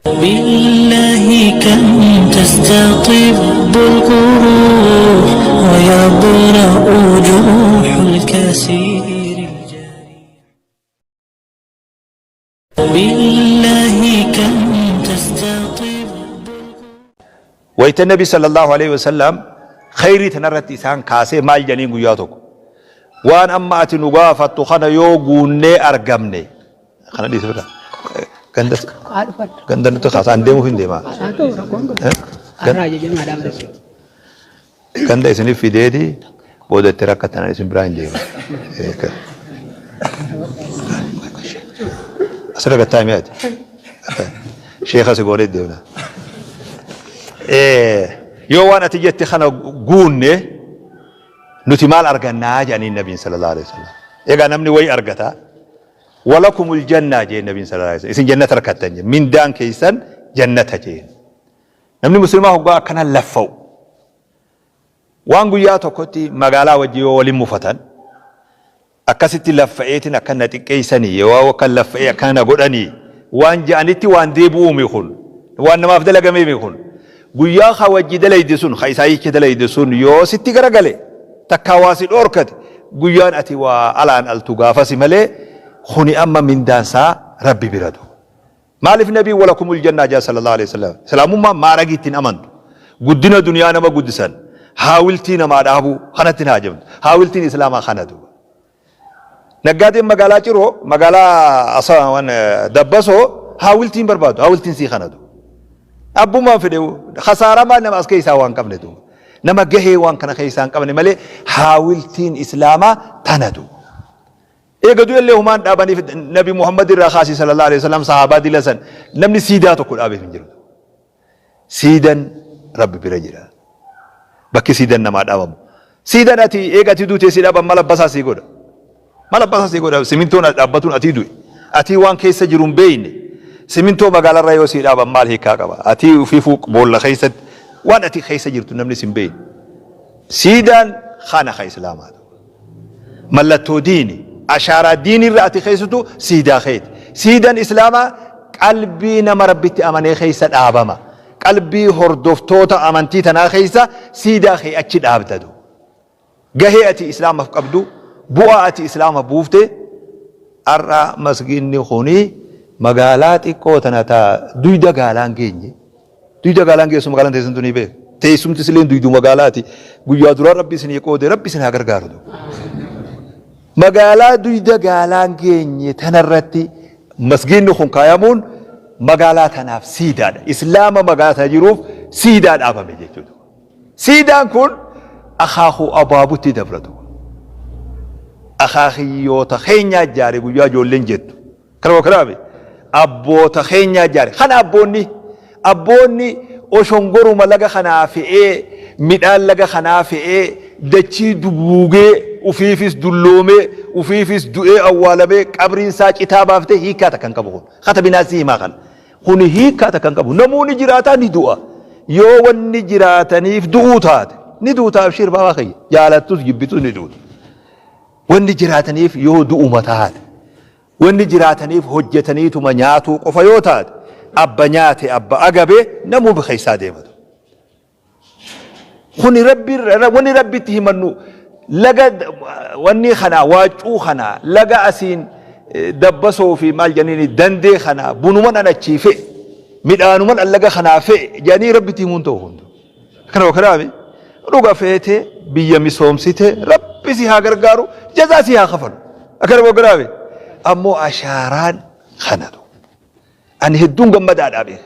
بالله كم تستطب القروح ويبرأ جروح الكثير بالله كم تستطب. ويت النبي صلى الله عليه وسلم خيري تنرت إسان كاسي مال جنين قياتك وان أما أتنقافت خنا يوغوني أرقمني خنا دي سبقا ganda itu khasan demo hindi ma ganda isini fidedi bodo terakatan isin branje asra gatta miat sheikh asgore deuna yo wana tijeti khana gunne nutimal arganna jani nabi sallallahu alaihi wasallam ega namni way argata ولكم الجنة جي النبي صلى الله عليه وسلم إسن جنة ركتن من دان كيسن جنة جي نمني مسلمة هو كان لفو وانغو ياتو كوتي مغالا وجيو ولي مفتن أكاسيتي لفئيتنا كانت كيسني وكان لفئي كان قراني وان جانتي وان ديبو ميخون وان ما أفضل أغمي ميخون قويا خوجي دلي دسون خيساي كدلي دسون يو ستي غرغلي تكاواسي الأوركت قويان أتي وعلان التقافة ملي خوني أما من دانسا ربي بردو مالف نبي ولكم الجنة جاء صلى الله عليه وسلم سلام ما رجيتين أمن قدنا دنيا نما قدسان حاولتين ما دابو خنتين هاجم حاولتين إسلام خندو نقاد مقالة جرو مقالة أصلا وان دبسو حاولتين بربادو حاولتين سي خندو أبو ما فيدو خسارة ما نما أسكي سوان كم ندو نما جهي وان كنا خيسان كم نملي حاولتين إسلام تندو إيجادو اللي هم أباني نبي محمد الرخاسي صلى الله عليه وسلم صحابة دلسن نمني سيدا تقول أبي من جرد سيدا ربي برجلا بكي سيدا نماد أبام سيدا أتي إيجاتي دوتي سيدا أبام مالا بسا سيقودا مالا بسا سيقودا سمنتون أباتون أتي دوي أتي وان كيس جرون بين سمنتو مقال الرأيو سيدا أبام مال هيكا كبا أتي في فوق بولا خيسة وان أتي خيسة جرتو نمني سنبين سيدا خانا خيس لامات ملتو ديني أشار الدين الرأتي خيسته سيدا خيت سيدا إسلاما قلبي نمربتي أماني خيسة آبما قلبي هردفتوتا أمانتي تنا خيسة سيدا خي أجد آبتدو قهيئتي إسلام فقبدو بوآتي إسلام بوفتي أرى مسجين خوني مقالات إكوتنا تا دويدا قالان جيني دويدا قالان جيسو مقالان تيسن توني بيه تيسم تسلين دويدو مقالاتي قويا درا ربي سن يقودي ربي سن هاقر قاردو مقالا دويدا قالان جيني تنرتي مسجين نخون كايمون مقالا تناف سيدان إسلام مقالا تجروف سيدان أبا مجيجو سيدان كون أخاخو أبابو تدبردو أخاخي يو تخينيا جاري قويا جولين جدو كرامو كرامي أبو تخينيا جاري خنا أبوني وشنغورو ملغا خنافئي مدال لغا خنافئي دچي دبوغي وفيفيس دلومي وفيفيس دوئي أولامي قبرين سا كتابا فتي هيكاتا كان كبهون خطب ناسي ما خان خوني هيكاتا كان كبهون نموني جراتا ندوء يو وني جراتا نيف دوءتات ندوءتا بشير بواخي جالتوس جبتوس ندوء وني جراتا نيف يو دوء متات وني جراتا نيف هجتا نيتو منياتو قفيوتات أبا نياتي أبا أقبي نمو بخيسا ديمتو خوني ربي تهمنو لقد وني خنا واجو خنا لقى أسين دبسوا في مال جنين دندي خنا بنومن أنا تشيفه مدانو من لقى خنا في جاني ربي تيمون توهون كرامي روغا فيته بيامي سومسيته ربي سيها غرغارو جزا سيها خفن كرامي أمو أشاران خنادو أن هدون جمد أبي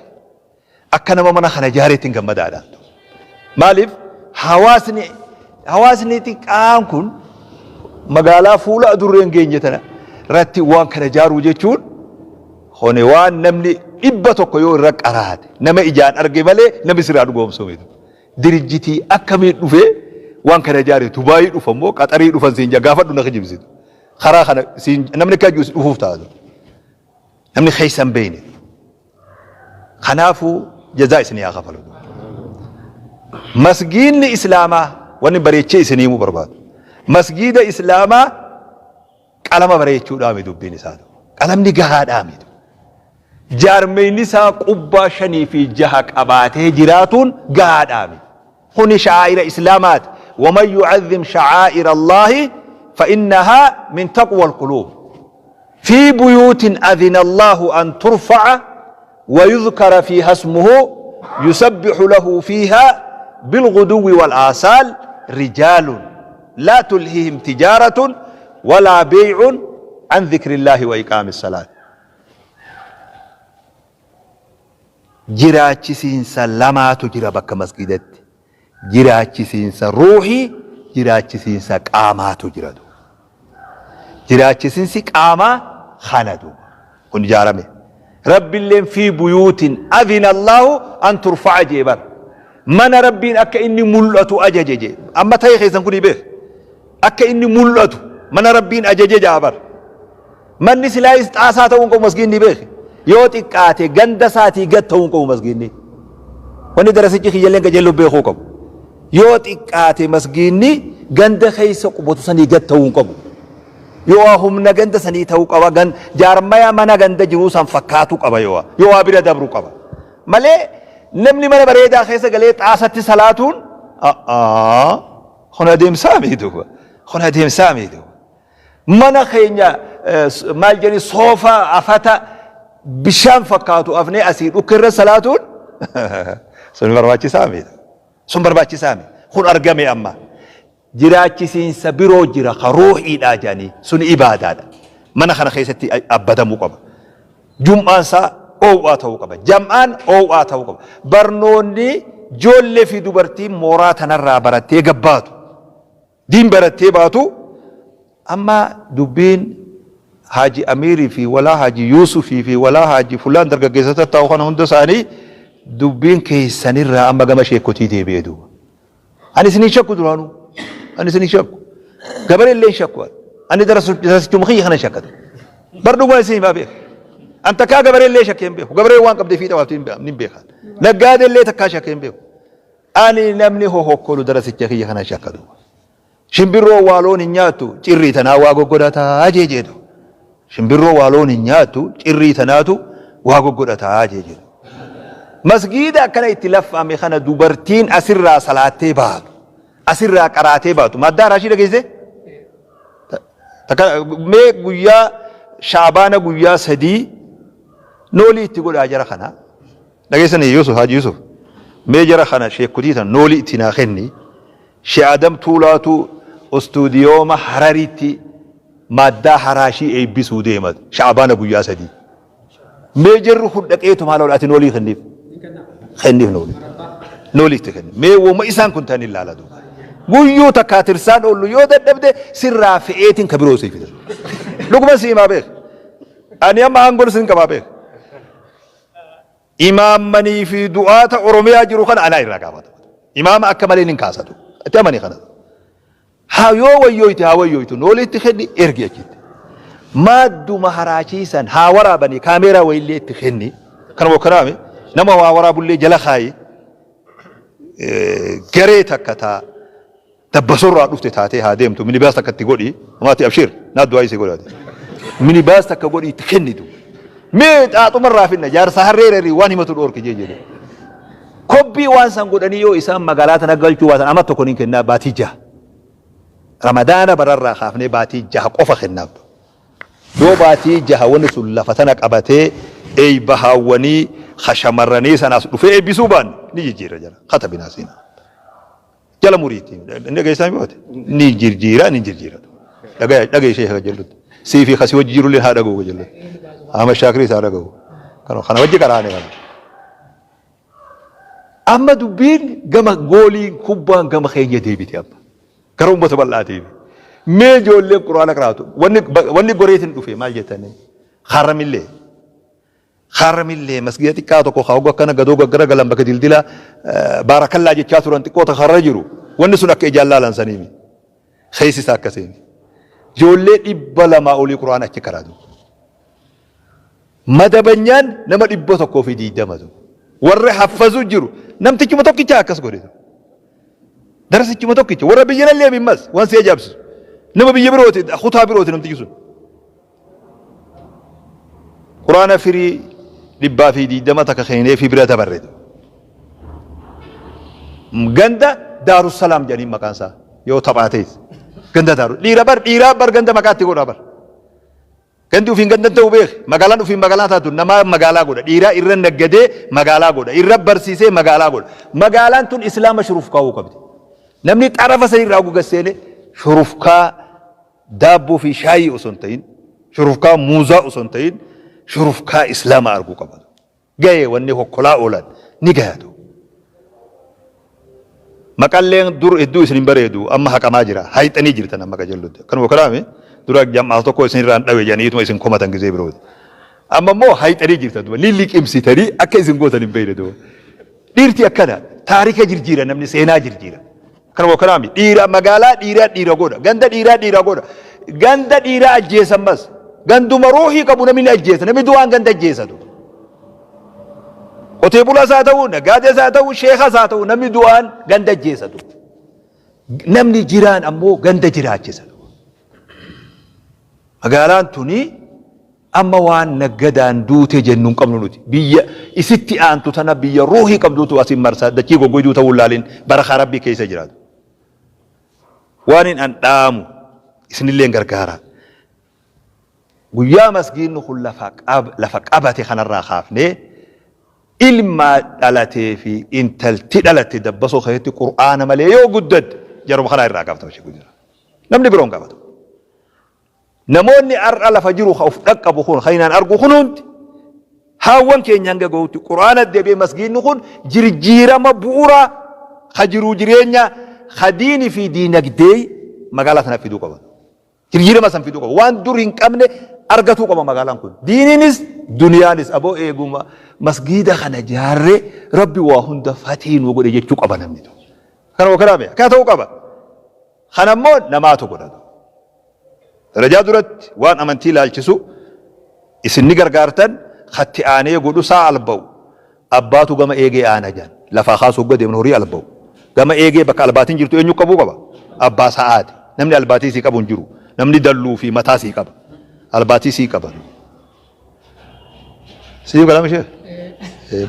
أكنا ما منا خنا جاريتين جمد مالف حواسني تكام كن مقالا فولا أدورين جينجتنا راتي وان كان جارو جيتشون خوني وان نمني إبتوك يو رك أراد نما إجان أرقي مالي نمي سراد قوم سوميدو درجتي أكمل نفي وان كان جاري تباي نفمو قطري نفن سينجا غافت نخجب زيدو خرا خنا نمني كاجوس نفوف تادو نمني خيسان بيني خنافو جزاء سنيا غفلو مسجين إسلاما واني بريتشي سنيمو برباد مسجد إسلاما قلما بريتشو دامي دوبيني سادو قلم ني غاد آميدو jaarmeyni isaa qubbaa shanii fi jaha qabaatee jiraatuun gaadhaami. Kuni sha'aa'ira islaamaati. ومن يعظم شعائر الله فإنها من تقوى القلوب. في بيوت أذن الله أن ترفع ويذكر فيها اسمه يسبح له فيها بالغدو والآصال رجال لا تلهيهم تجارة ولا بيع عن ذكر الله وإقام الصلاة. jiraachisiinsa lamaatu jira bakka masgiidatti. Jiraachisiinsa ruuhii, jiraachisiinsa qaamaatu jira. Jiraachisiinsi qaamaa kanatu kun ijaarame. Rabbiilleen fi buyuutin adhina Allahu an turfa'a jeebar. Mana Rabbiin akka inni mul'atu ajaje jee. Amma ta'e keessan kun beek. Akka inni mul'atu mana Rabbiin ajaje jaabar. Manni silaayis xaasaa ta'uun qabu masgiidni beek. Yoo xiqqaate ganda isaatii gad ta'uun qabu masgiidni. Wanni darasichi kiyyalleen gajeelloo beekuu qabu. Yoo xiqqaate masgiidni ganda keessa qubatu sanii gad ta'uun qabu. Yoo humna ganda sanii ta'uu qaba. Jaarmaya mana ganda jiruu san fakkaatu qaba yoo bira dabru qaba. Malee namni mana bareedaa keessa galee xaasatti salaatuun kun adeemsaa miidhu. Kun adeemsaa miidhu. Mana keenya maal jedhani soofaa afata bishaan fakkaatu afnee asii dhukkirra salaatuun sun barbaachisaa miidha. Sun barbaachisaa miidha. Kun argame amma. Jiraachisiinsa biroo jira ka ruuhiidhaa jedhanii sun ibaadaadha. Mana kana keessatti abbadamuu qaba. Jum'aansaa oowwaa ta'uu qaba. Jam'aan oowwaa ta'uu qaba. Barnoonni ijoollee fi dubartiin mooraa tanarraa barattee gabbaatu. Diin barattee baatu amma dubbiin Haji Amirii fi walaa Haji Yuusufii fi walaa Haji Fulaan dargaggeessota ta'uu kana hunda isaanii dubbiin keessanirraa amma gama sheekotii deebi'ee duuba. Ani isinii shakku duraanuu. Ani isinii shakku. Gabareellee shakku. Ani darasichuma kiyya kana shakkatu. Barduguma isinii maa beeku. An takkaa gabareellee shakkee hin beeku. Gabaree waan qabdee fi dhawaaftii hin beekan. Naggaadeellee takkaa shakkee hin beeku. Ani namni hohokkolu darasicha kiyya kana shakkatu. Shimbirroo waa loon hin nyaattu cirrii tanaa waa goggodataa jeejeedu. Shimbirroo waa loon hin nyaattu cirrii tanaatu waa goggodataa jeejeedu. Masgiida akkana itti laffame kana dubartiin asirraa salaattee baatu. Asirraa qaraatee baatu. Maddaa raashii dhageesse? Mee guyyaa Shaabaana guyyaa 3 noolii itti godhaa jara kana. Dhageessanii Yusuf Haji Yusuf. Mee jara kana sheekutii tan noolii itti naa kenni. Shee Adam Tuulaatu istuudiyooma Hararitti maddaa haraashii eebbisuu deematu. Shaabaana guyyaa 3. Mee jarri kun dhaqeetu maal ati noolii kenniif? Kenniif noolii. Noolii itti kenni. Mee wooma isaan kun tan ilaalatu. Guyyuu takkaa tirsaan oolu yoo dadhabde sirraa fe'eetiin ka biroo siifida. Dhuguma siimaa beek. Ani amma aangoon sin qabaa beek. Imaammanii fi du'aata Oromiyaa jiru kana anaa irraa gaafata. Imaama akka malee hin kaasatu. Itti amanii kana. Haa yoo wayyooyte haa wayyooytu noolii itti kenni ergi achitti. Maadduma haraachiisan haa waraabanii kaameeraa wayillee itti kenni. Kana bokkanaame nama waa waraabullee jala kaayi garee takka taa dabbasorraa dhufte taatee haa deemtu minibaas takka itti godhi amaati abshir naaddu ayisee godhaate. Minibaas takka godhi itti kennitu. Mee xaaxumarraa finna jaarsa harreererii waan himatu dhoorke jeejedhe. Kobbii waan san godhanii yoo isaan magaalaa tana galchuu baatan amma tokko niin kennaa baatii 6. Ramadaana bararraa kaafnee baatii 6 qofa kennaaf. Yoo baatii 6 wanni sun lafa tana qabatee eeybahaawwanii hashamarranii sanaas dhufee eebbisuu baan ni jijjiira jala. Kata binaasiina. Jala muriitti. Inni geessaa mi'oote. Ni jijjiira ni jijjiira. Dhagee ishee haa jallutti. Siifi kasii wajji jirullee haa dhaga'u jallutti. Amma shaakirii haa dhaga'u. Kana wajji qaraane kana. Amma dubbiin gama gooliin kubbaan gama keenya deebite amma. Gara uummata bal'aatii. Mee ijoolleen quraana qaraatu. Wanni goreetiin dhufe maal jettanii? Harramillee. Harramillee masgiida xiqqaa tokko haa akkana gadoo gaggara galan bakka dildila baarakallaa jechaa turan xiqqoota harra jiru. Wanni sun akka ijaan laalan saniimi. Keessisaa akkasiin. Ijoollee 200 olii quraana achi qaraatu. Madabanyaan nama 120 warra haffazuu jiru. Namtichuma tokkicha akkas godhetu. Darasichuma tokkicha warra biyyallee mimmas waan si ajaa'ibsu. Nama biyya birooti kutaa birooti namtichi sun. Quraana firii dhibbaa fi 20 takka keenee fi bira dabarreetu. Ganda Daarussalaam jedhanii maqaan isaa yoo taphaatees ganda dhiiraa bar ganda maqaatti godha bar. Gandi ufiin ganda ta'uu beek magaalaan ufiin magaalaa taatu nama magaalaa godha dhiiraa irra naggadee magaalaa godha irra barsiisee magaalaa godha. Magaalaan tun islaama shuruuf kaa'uu qabdi. Namni xarafa isa irraa gugasseene shurufkaa daabboo fi shaayii osoo hin ta'in shurufkaa muuzaa osoo hin ta'in shurufkaa islaamaa arguu qaba. Gahee wanni hokkolaa oolan ni gahatu. Maqalleen dur hedduu isin hin bareedu amma haqamaa jira hayxanii jirtan amma qajeellutti. Kanuma kalaame dura jam'aa tokko isin irraan dhawe jedhaniituma isin komatan gizee birooti. Amma immoo hayxanii jirtan lilli qimsitanii akka isin gootan hin beeyne duuba. Dhiirti akkana taarika jirjiira namni seenaa jirjiira. Kanuma kalaame dhiira magaalaa dhiira godha ganda dhiira godha ganda dhiira ajjeesan bas ganduma ruuhii qabu namni ajjeesa namni du'aan ganda ajjeesatu. Qotee bulaas haa ta'u, nagaadees haa ta'u, sheekas haa ta'u namni du'aan ganda ajjeesatu. Namni jiraan ammoo ganda jiraachisatu. Magaalaan tuni amma waan naggadaan duute jennuun qabnu nuti. Biyya isitti aantu tana biyya ruuhii qabduutu asiin marsaa dachii goggoyduu ta'uu ilaalin barakaa rabbii keessa jiraatu. Waan hin andhaamu isinillee gargaara. Guyyaa masgiinni kun lafa qabate kanarraa kaafnee ilma dhalatee fi intalti dhalatte dabbasoo keessatti qur'aana malee yoo guddadde jaruma kanaa irraa qabata bashee guddaa. Namni biroon qabatu. Namoonni har'a lafa jiru of dhaqqabu kun kainaan argu kunuunti haawwan keenya hanga gahuutti qur'aana deebi'ee masgiinni kun jirjiirama bu'uuraa ha jiruu jireenya ha diinii fi diinagdee magaalaa sana fiduu qaba. Jirjiirama san fiduu qaba. Waan dur hin qabne argatuu qaba magaalaan kun. Diiniinis duniyaanis aboo eeguma masgiida kana jaarree rabbi waa hunda fatiinuu godhe jechuu qaba namni. Kana kanaaf akka ta'uu qaba. Kanammoo namaatu godhatu. Darajaa duratti waan amantii ilaalchisu isinni gargaartan hatti aanee godhu saa alba'u abbaatu gama eegee aana jaan lafaa kaasuu gadeemnu horii alba'u gama eegee bakka albaatiin jirtu eenyu qabuu qaba abbaa sa'aati namni albaatii sii qabu hin jiru namni dalluu fi mataa sii qaba albaatii sii qaba sii galama ishee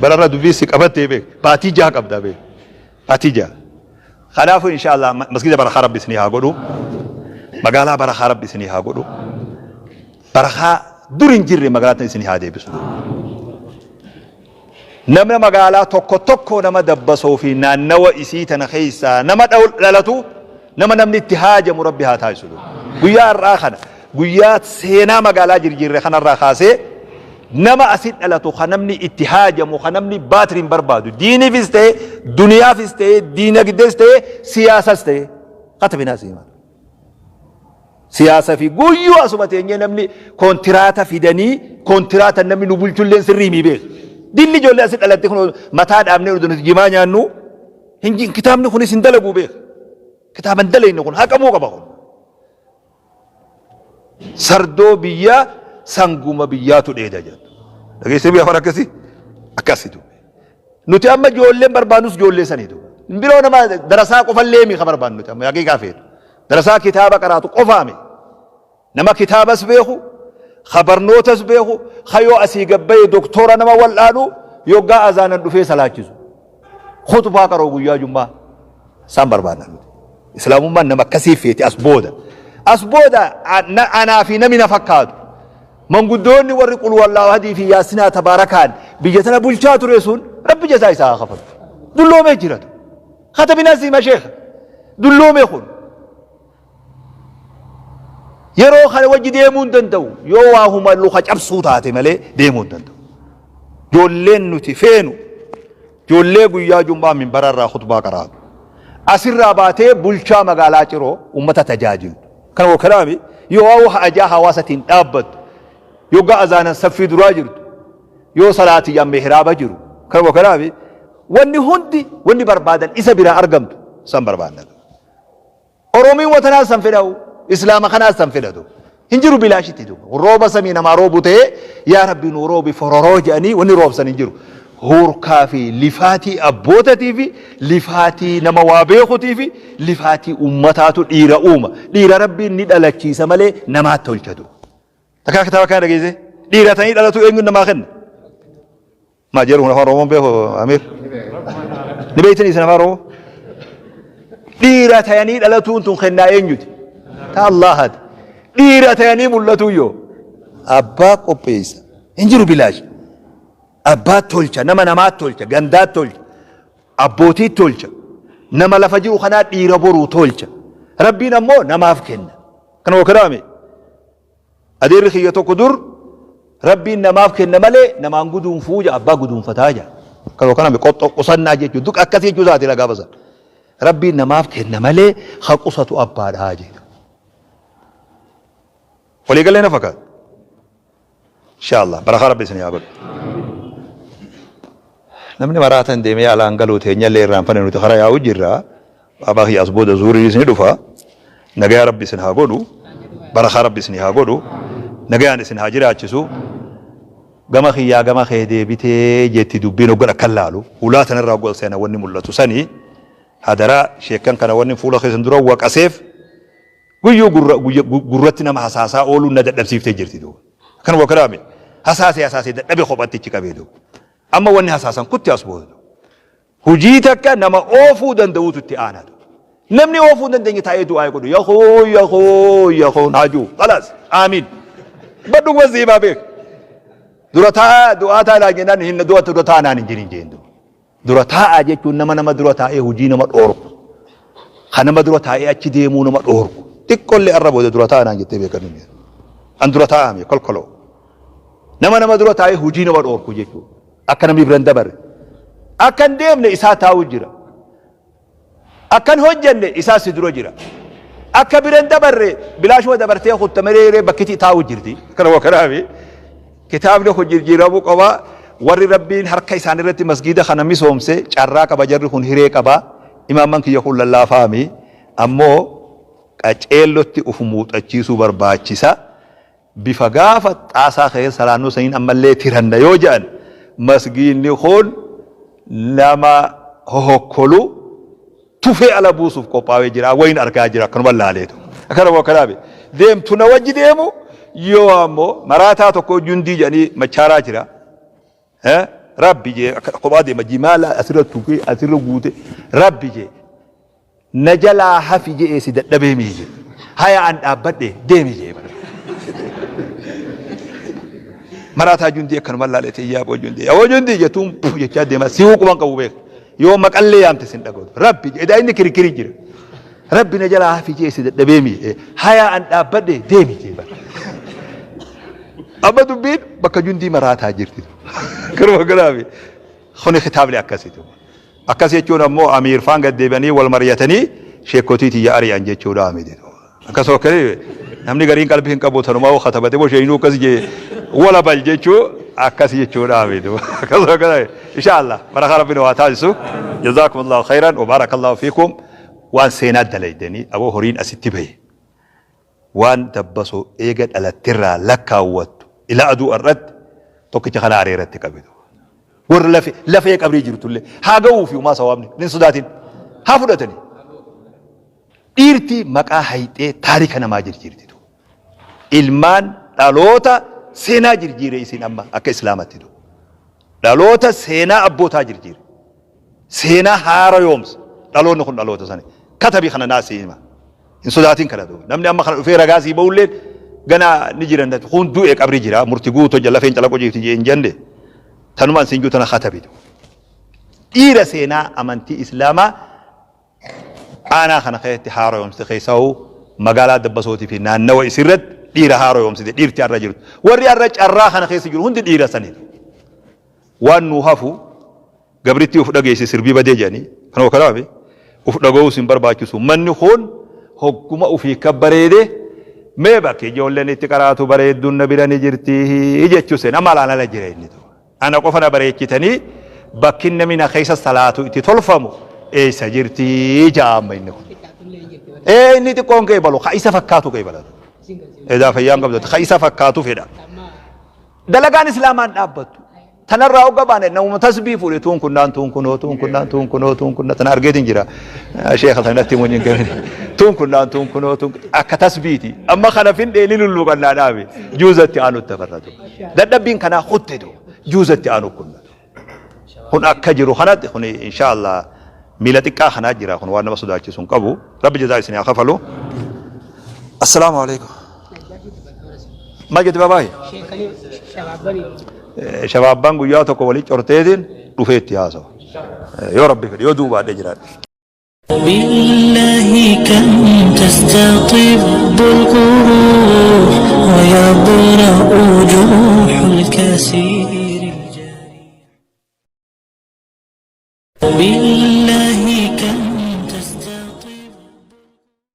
bararra dubbii sii qabattee beek baatii jaa qabdaa beek baatii jaa kanaafuu inshaallah masgida barakaa rabbi isinii haa godhu magaalaa barakaa rabbi isinii haa godhu barakaa dur hin jirre magaalaa isinii haa deebisu. Namni magaalaa tokko nama dabbasoo fi naannawa isii tana keessaa nama dhalatu nama namni itti haajamu rabbi haa taasisu. Guyyaa har'aa kana guyyaa seenaa magaalaa jirjiirre kanarraa kaasee nama asit dhalatu kan namni itti haajamu kan namni baatiriin barbaadu diiniifis ta'e duniyaafis ta'e diinagdees ta'e siyaasas ta'e katabinaa siima. Siyaasa fi guyyuu asuma teenyee namni kontiraata fidanii kontiraata namni nu bulchulleen sirrii mi beeku. Dilli ijoollee asit dhalatte kun mataa dhaabnee nuti jimaa nyaannu kitaabni kunis hin dalaguu beeku. Kitaaba hin dalayne kun haqamuu qaba kun. Sardoo biyyaa sanguma biyyaatu dheeda jedhu. Dhageessee biyya afaan akkasitu. Nuti amma ijoolleen barbaannus ijoollee saniitu. Biroo nama darasaa qofallee mi ka barbaannu nuti amma yaqiiqaa feetu. Darasaa kitaaba qaraatu qofaame. Nama kitaabas beeku, khabarnootas beeku, hayoo asii gabbayee doktora nama wal'aanu yoggaa azaanan dhufee salaachisu. Khutbaa qaroo guyyaa jummaa isaan barbaadna. Islaamummaan nama akkasii feeti as booda. As booda anaa fi namni na fakkaatu. Manguddoonni warri qul wallaahu hadii fi yaasinaa tabaarakaan biyya tana bulchaa ture sun rabbi jazaa isaa haa kafaltu. Dulloomee jiratu. Katabinaa siima sheekha. Dulloomee kun. Yeroo kana wajji deemuu hin danda'u yoo waa huma luka cabsuu taate malee deemuu hin danda'u. Ijoolleen nuti feenu ijoollee guyyaa jummaa minbararraa khutbaa qaraatu. Asirraa baatee bulchaa magaalaa Ciroo uummata tajaajilu. Kana kanaami yoo ajaa hawaasatiin dhaabbattu yoggaa azaanan saffii duraa jirtu yoo salaatii yammee hiraaba jiru. Kana kanaami wanni hundi wanni barbaadan isa biraa argamtu san barbaadan. Oromiin watanaa san fedha'u. Islaama kanaas san fedhatu. Hinjiru bilaashitti duuba. Rooba samii namaa roobu ta'ee yaa rabbi nu roobi fororoo jedhanii wanni roobsan hinjiru. Hurkaa fi lifaatii abbootatii fi lifaatii nama waa beekutii fi lifaatii ummataatu dhiira uuma. Dhiira rabbiin ni dhalachiisa malee namaatti tolchatu. Takkaa kitaaba kana dhageesse dhiira ta'anii dhalatu eenyuun namaa kenna. ما جروا نفرهم به أمير نبيتني سنفرهم ديرة يعني لا تون خنا ينجد تا الله هذا ديرة يعني ملتو يو أبا قبيس إنجرو بلاش أبا تولشة نما تولشة غندات تولشة أبوتي تولشة نما لفجرو خنا ديرة برو تولشة ربنا مو نما فكنا كانوا كرامي أدير خياتو كدر ربي نما فكنا ملء نما نقدون فوجا أبا قدون فتاجا كانوا كرامي قصنا جيجو دوك أكثر جزاتي لقا بزر ربي نما فكنا ملء خقصة أبا هاجي ولي قال لنا فقط إن شاء الله بركة ربي سنيابك نمني مراتن ديمي على أنقلو تينيا اللي رامفن نتخرى يا وجرا أبا هي أصبود زوري سندفا نجا ربي سنها قولو بركة ربي سنها قولو نجا نسنها جرا أشسو جما خيا جما خيدي بيتي جت دبينو قرا كلالو ولا تنرى قول سنة وني ملا تسني هذا شيء كان وني فولا خيسندرو وكاسيف قيو قرتنا مع حساسة أولو ندى نفسي تجرتي دو كان وكرامي حساسة نبي خبرتي كبيدو أما وني حساسا كنت أصبح هجيتك نما أوفو دندوت التعانة نمني أوفو دندني تايدو آيكو يا خو ناجو خلاص آمين بدو وزيبا بك درتا دعاتا لاجنان هن درتا نان جرين جندو درتا أجيكو نما درتا هجي نما أورك خنما درتا أجي ديمو نما أورك تكل الربو درتا نان جتبي كرني أن درتا أمي كل نما درتا هجي نما أورك جيكو أكن ميبرن دبر أكن ديم لإساءة وجرا أكن هجن لإساءة سدرو جرا أكبرن دبر بلا شو دبرتي أخذ تمرير بكتي تاوجرتي كانوا كرامي كتاب له خجر جرابو كوا ور ربين حركة إنسان رتي مسجد خنامي سومسه شرّا كبا جرّ خون هيرة كبا إمام من كي يقول الله فامي أمو كأجلوتي أفهموت أجيسو برباچيسا بفقافة آسا خير سلانو سين أما اللي تيران يوجان مسجد نخون لما هو كلو تفي على بوسف كوباوي جرا وين أركا جرا كنوا الله عليه أكرم وكرامي ديم تنوجي ديمو يوامو مراتا تكو جندي جاني مچارا جرا ربي جي قبادي مجمالا أسر توكي أسر غوتي ربي جي نجلا حفي جي إيسي دبي ميجي هيا عن أبدي ديمي جي مراتا جندي كنوا الله عليه يا جندي جتوم يجا ديما سيوكو من قبوبك يوم مقلي يام تسندقود ربي إذا إني كري جرا ربي نجلا حفي جي إيسي دبي ميجي هيا عن أبدي ديمي جي أبدو بيت بكا جندي مراتا جرتي كرو كلامي خوني خطاب لي أكاسي تشونا مو أمير فان قد ديبني والمريتني شيكوتي تي ياري أنجي تشونا أميدي أكاسو كري نمني غرين قلبين كبوتانو ما هو خطبتي بو شينو كسجي ولا بلجي تشو أكاسي تشونا أميدي أكاسو كلامي إن شاء الله بركة ربنا واتاجسو جزاكم الله خيرا وبارك الله فيكم وان سينات دليدني أبو هورين أستبه وان تبسو إيجاد على الترى لكاوت إلى أدو الرد توكي خنا عريرت كبيدو ور لفي كبري جرتولي هاغو في ما صوابني نين سوداتين هافودتني إيرتي مكا هايتي تاريخنا ما جرجيرتي إلمان دالوتا سينا جرجيري سين أما أكا إسلامتي دو دالوتا سينا أبوتا جرجير سينا هارا يومس دالو نخون دالوتا ساني كتبي خنا ناسي ما إن سوداتين كلا دو نمني أما خنا في رغاسي بولين gana nijiran dat hundu ek abri jira murtigu to jalla fen tala ko jiti je njande tanuman sinju tana khatabi ira sena amanti islama ana khana khayti haro yom khaysaw magala dabbasoti fi nan nawa isirrat ira haro yom sidi dirti arrajul wari arraj arra khana khaysi jul hundi ira sanid wanu hafu gabriti uf dage sirbi bade jani kano kalabe uf dago sim barbaaki su man khon hokuma ufi kabarede ما بقى جولني تكراتو بريد دون نبيراني جرتي يجي تشوسين أما لا لا جريني تو أنا قفنا بريد كتني بكين من خيس الصلاة تتولفمو إيه سجرتي جام منه إيه نيت كون كيبلو خيس فكاتو كيبلو إذا فيام قبل خيس فكاتو فيدا دلقان إسلامان أبتو تنرى أوقبان نوم تسبي فولي تون كنا تنارجين جرا شيخ ثاني مونين كمان تون كنا أكتسبيتي أما خنا فين دليل اللغة نابي جوزتي أنو تفردو ده بين كنا خطته جوزتي أنو كنا هن أكجروا خنات هن إن شاء الله ميلتك خنات جرا هن وانا مسودات سون قبو رب جزاء سنيا خفلو السلام عليكم ما جت باباي شباب بانغو ياتو كولي چورتيدين رفيت ياسو يا ربي يا دوبا دجرات بالله كم تستطيب القروح ويبرأ جروح